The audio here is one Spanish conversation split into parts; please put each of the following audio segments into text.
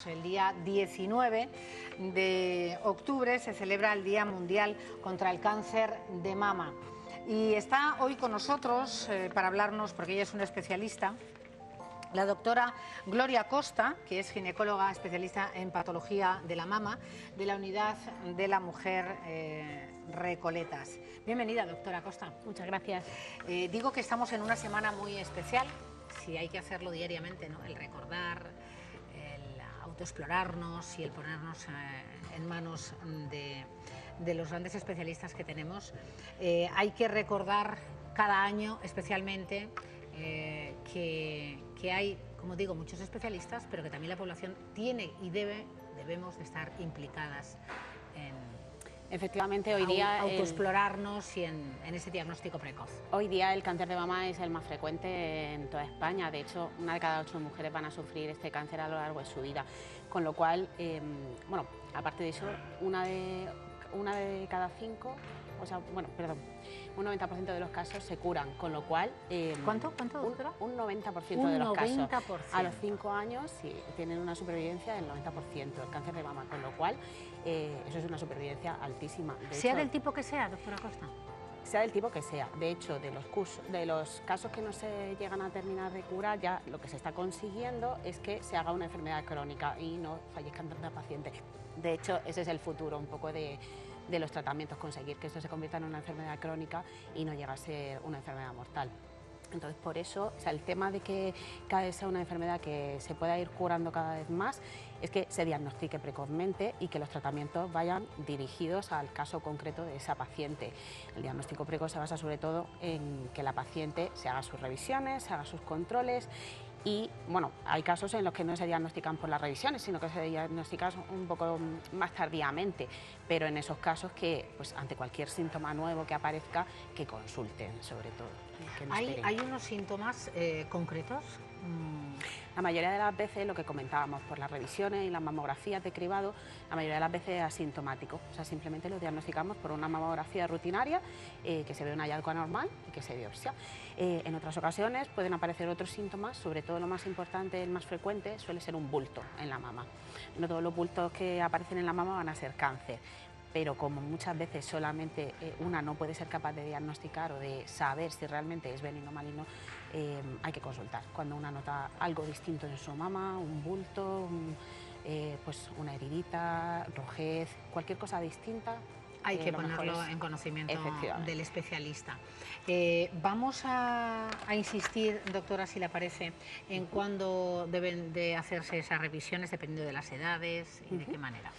El día 19 de octubre se celebra el Día Mundial contra el Cáncer de Mama. Y está hoy con nosotros para hablarnos, porque ella es una especialista, la doctora Gloria Costa, que es ginecóloga especialista en patología de la mama de la Unidad de la Mujer Recoletas. Bienvenida, doctora Costa. Muchas gracias. Digo que estamos en una semana muy especial, si hay que hacerlo diariamente, ¿no? El recordar, el autoexplorarnos y el ponernos en manos de los grandes especialistas que tenemos. Hay que recordar cada año especialmente que hay, como digo, muchos especialistas, pero que también la población tiene y debemos de estar implicadas en efectivamente hoy día autoexplorarnos y en ese diagnóstico precoz. Hoy día el cáncer de mama es el más frecuente en toda España. De hecho, 1 de cada 8 mujeres van a sufrir este cáncer a lo largo de su vida, con lo cual, bueno, aparte de eso, una de cada 5, o sea, bueno, perdón, un 90% de los casos se curan, con lo cual... ¿Cuánto, doctora? Un 90% de los casos. A los 5 años sí, tienen una supervivencia del 90% del cáncer de mama, con lo cual eso es una supervivencia altísima. Sea del tipo que sea, doctora Costa. Sea del tipo que sea. De hecho, de los casos que no se llegan a terminar de curar, ya lo que se está consiguiendo es que se haga una enfermedad crónica y no fallezcan tantas pacientes. De hecho, ese es el futuro un poco de los tratamientos, conseguir que esto se convierta en una enfermedad crónica y no llegue a ser una enfermedad mortal. Entonces, por eso, o sea, el tema de que cada vez sea una enfermedad que se pueda ir curando cada vez más es que se diagnostique precozmente y que los tratamientos vayan dirigidos al caso concreto de esa paciente. El diagnóstico precoz se basa sobre todo en que la paciente se haga sus revisiones, se haga sus controles. Y bueno, hay casos en los que no se diagnostican por las revisiones, sino que se diagnostican un poco más tardíamente, pero en esos casos que, pues ante cualquier síntoma nuevo que aparezca, que consulten sobre todo. Que no ¿Hay unos síntomas concretos? La mayoría de las veces, lo que comentábamos, por las revisiones y las mamografías de cribado, la mayoría de las veces es asintomático, o sea, simplemente lo diagnosticamos por una mamografía rutinaria, que se ve un hallazgo anormal y que se biopsia. En otras ocasiones pueden aparecer otros síntomas, sobre todo lo más importante, el más frecuente, suele ser un bulto en la mama. No todos los bultos que aparecen en la mama van a ser cáncer, pero como muchas veces solamente una no puede ser capaz de diagnosticar o de saber si realmente es benigno o maligno, hay que consultar. Cuando una nota algo distinto en su mama, un bulto, pues una heridita, rojez, cualquier cosa distinta, hay que ponerlo en conocimiento del especialista. Vamos a insistir, doctora, si le parece, en cuándo deben de hacerse esas revisiones, dependiendo de las edades y de qué manera.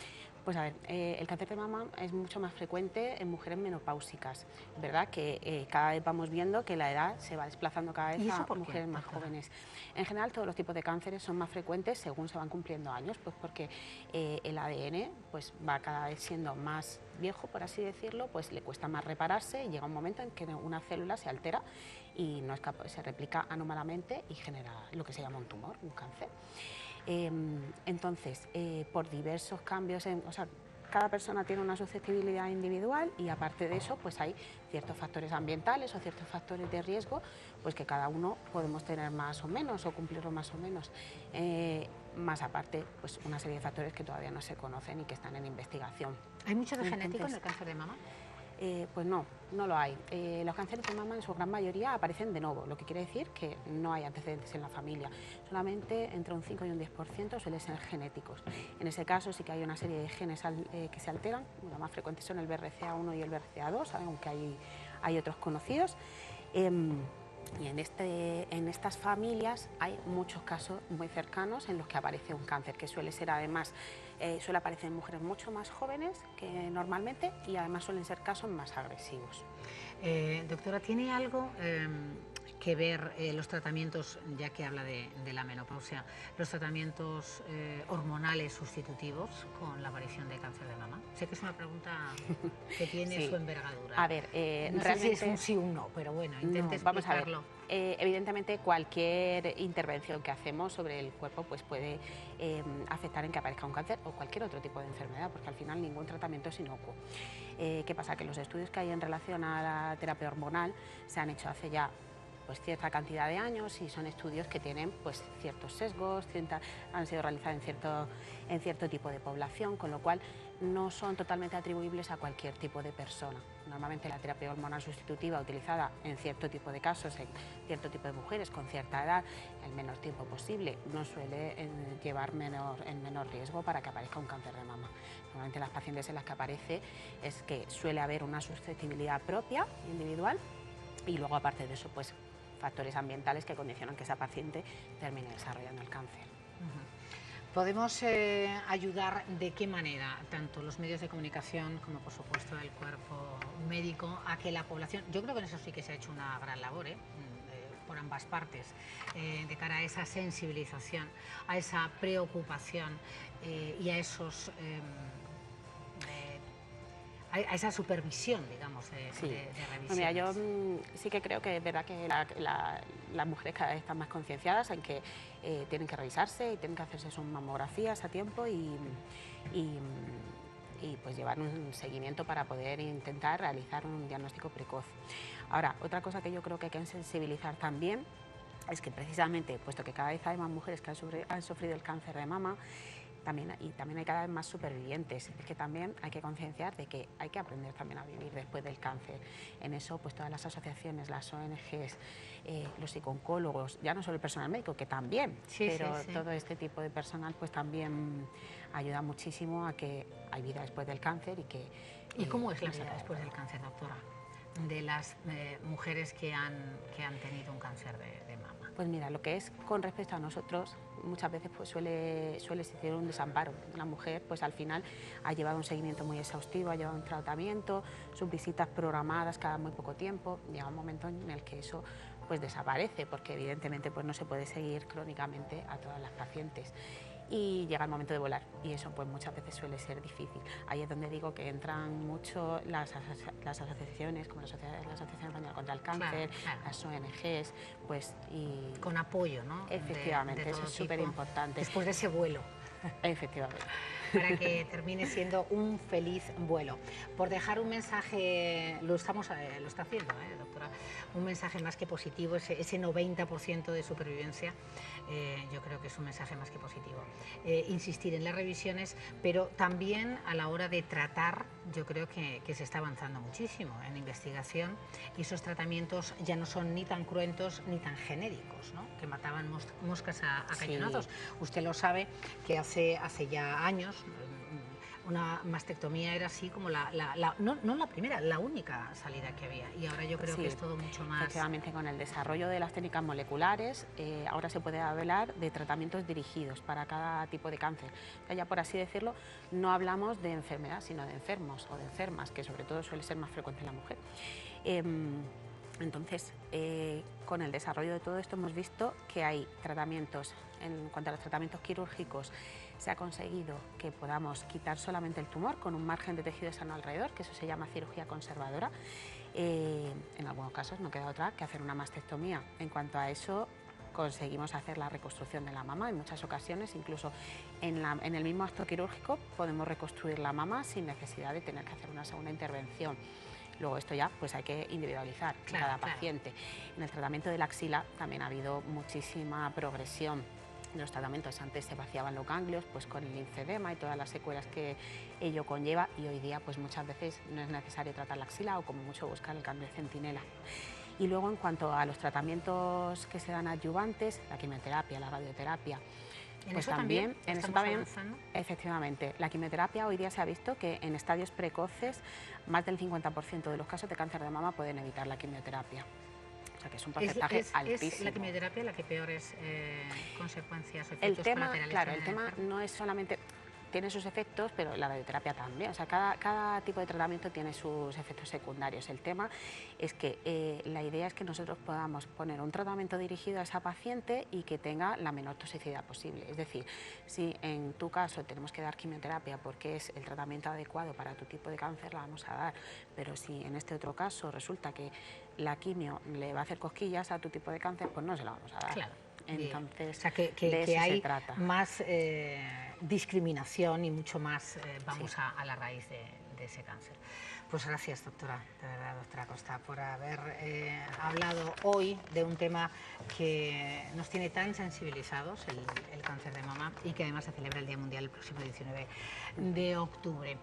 Pues a ver, el cáncer de mama es mucho más frecuente en mujeres menopáusicas, ¿verdad? Que cada vez vamos viendo que la edad se va desplazando cada vez a mujeres más jóvenes. En general, todos los tipos de cánceres son más frecuentes según se van cumpliendo años, pues porque el ADN pues, va cada vez siendo más viejo, por así decirlo, pues le cuesta más repararse y llega un momento en que una célula se altera y no es capaz, se replica anómalamente y genera lo que se llama un tumor, un cáncer. Entonces, por diversos cambios, o sea, cada persona tiene una susceptibilidad individual y aparte de eso, pues hay ciertos factores ambientales o ciertos factores de riesgo, pues que cada uno podemos tener más o menos o cumplirlo más o menos. Más aparte, pues una serie de factores que todavía no se conocen y que están en investigación. ¿Hay mucho de genético en el cáncer de mama? Pues no lo hay. Los cánceres de mama en su gran mayoría aparecen de novo, lo que quiere decir que no hay antecedentes en la familia. Solamente entre un 5 y un 10% suelen ser genéticos. En ese caso sí que hay una serie de genes que se alteran, los más frecuentes son el BRCA1 y el BRCA2, aunque hay otros conocidos. Y en estas familias hay muchos casos muy cercanos en los que aparece un cáncer, que suele ser además, suele aparecer en mujeres mucho más jóvenes que normalmente y además suelen ser casos más agresivos. Doctora, ¿tiene algo que ver los tratamientos, ya que habla de la menopausia, los tratamientos hormonales sustitutivos con la aparición de cáncer de mama? Sé que es una pregunta que tiene su envergadura. A ver, no sé si es un sí o un no, pero bueno, intente explicarlo. Evidentemente, cualquier intervención que hacemos sobre el cuerpo pues puede afectar en que aparezca un cáncer o cualquier otro tipo de enfermedad, porque al final ningún tratamiento es inocuo. ¿Qué pasa? Que los estudios que hay en relación a la terapia hormonal se han hecho hace ya pues cierta cantidad de años y son estudios que tienen pues ciertos sesgos, han sido realizados en cierto tipo de población, con lo cual no son totalmente atribuibles a cualquier tipo de persona. Normalmente la terapia hormonal sustitutiva utilizada en cierto tipo de casos, en cierto tipo de mujeres con cierta edad, el menor tiempo posible, no suele llevar en menor riesgo para que aparezca un cáncer de mama. Normalmente las pacientes en las que aparece es que suele haber una susceptibilidad propia, individual, y luego aparte de eso pues factores ambientales que condicionan que esa paciente termine desarrollando el cáncer. ¿Podemos ayudar de qué manera, tanto los medios de comunicación como por supuesto el cuerpo médico, a que la población, yo creo que en eso sí que se ha hecho una gran labor, por ambas partes, de cara a esa sensibilización, a esa preocupación y a esos... a esa supervisión, digamos, de revisiones? Mira, yo sí que creo que es verdad que las mujeres cada vez están más concienciadas en que tienen que revisarse y tienen que hacerse sus mamografías a tiempo y pues llevar un seguimiento para poder intentar realizar un diagnóstico precoz. Ahora, otra cosa que yo creo que hay que sensibilizar también es que precisamente, puesto que cada vez hay más mujeres que han sufrido el cáncer de mama, también hay cada vez más supervivientes. Es que también hay que concienciar de que hay que aprender también a vivir después del cáncer. En eso, pues todas las asociaciones, las ONGs, los psicólogos, ya no solo el personal médico, que también, pero todo este tipo de personal pues también ayuda muchísimo a que hay vida después del cáncer y que... ¿Y cómo es la vida después del cáncer, doctora? De las mujeres que han tenido un cáncer de mama. Pues mira, lo que es con respecto a nosotros, muchas veces pues suele existir un desamparo. La mujer pues al final ha llevado un seguimiento muy exhaustivo, ha llevado un tratamiento, sus visitas programadas cada muy poco tiempo. Llega un momento en el que eso pues desaparece, porque evidentemente pues no se puede seguir crónicamente a todas las pacientes. Y llega el momento de volar y eso pues muchas veces suele ser difícil. Ahí es donde digo que entran mucho las asociaciones como la Asociación Española contra el Cáncer, las ONGs, pues y... Con apoyo, ¿no? Efectivamente, eso es súper importante. Después de ese vuelo. Efectivamente. Para que termine siendo un feliz vuelo. Por dejar un mensaje, lo está haciendo, doctora, un mensaje más que positivo, ese 90% de supervivencia, yo creo que es un mensaje más que positivo. Insistir en las revisiones, pero también a la hora de tratar, yo creo que se está avanzando muchísimo en investigación y esos tratamientos ya no son ni tan cruentos ni tan genéricos, ¿no? Que mataban moscas a cañonazos. Sí. Usted lo sabe que hace ya años una mastectomía era así como no la primera, la única salida que había, y ahora yo creo que es todo mucho más... Efectivamente, con el desarrollo de las técnicas moleculares, ahora se puede hablar de tratamientos dirigidos para cada tipo de cáncer. O sea, ya por así decirlo, no hablamos de enfermedad, sino de enfermos o de enfermas, que sobre todo suele ser más frecuente en la mujer. Entonces, con el desarrollo de todo esto hemos visto que hay tratamientos, en cuanto a los tratamientos quirúrgicos, se ha conseguido que podamos quitar solamente el tumor con un margen de tejido sano alrededor, que eso se llama cirugía conservadora. En algunos casos no queda otra que hacer una mastectomía. En cuanto a eso, conseguimos hacer la reconstrucción de la mama. En muchas ocasiones, incluso en el mismo acto quirúrgico, podemos reconstruir la mama sin necesidad de tener que hacer una segunda intervención. Luego esto ya pues hay que individualizar cada paciente. En el tratamiento de la axila también ha habido muchísima progresión. En los tratamientos antes se vaciaban los ganglios pues con el linfedema y todas las secuelas que ello conlleva, y hoy día pues muchas veces no es necesario tratar la axila o como mucho buscar el ganglio centinela. Y luego en cuanto a los tratamientos que se dan adyuvantes, la quimioterapia, la radioterapia, pues también, efectivamente, la quimioterapia hoy día se ha visto que en estadios precoces más del 50% de los casos de cáncer de mama pueden evitar la quimioterapia. O sea que es un porcentaje altísimo. ¿Es la quimioterapia la que peores consecuencias o efectos colaterales? Claro, el tema no es solamente... Tiene sus efectos, pero la radioterapia también. O sea, cada tipo de tratamiento tiene sus efectos secundarios. El tema es que la idea es que nosotros podamos poner un tratamiento dirigido a esa paciente y que tenga la menor toxicidad posible. Es decir, si en tu caso tenemos que dar quimioterapia porque es el tratamiento adecuado para tu tipo de cáncer, la vamos a dar. Pero si en este otro caso resulta que la quimio le va a hacer cosquillas a tu tipo de cáncer, pues no se la vamos a dar. Claro. Entonces, o sea, que hay más discriminación y mucho más vamos a la raíz de ese cáncer. Pues gracias, doctora, de verdad, doctora Costa, por haber hablado hoy de un tema que nos tiene tan sensibilizados, el cáncer de mama, y que además se celebra el Día Mundial el próximo 19 de octubre.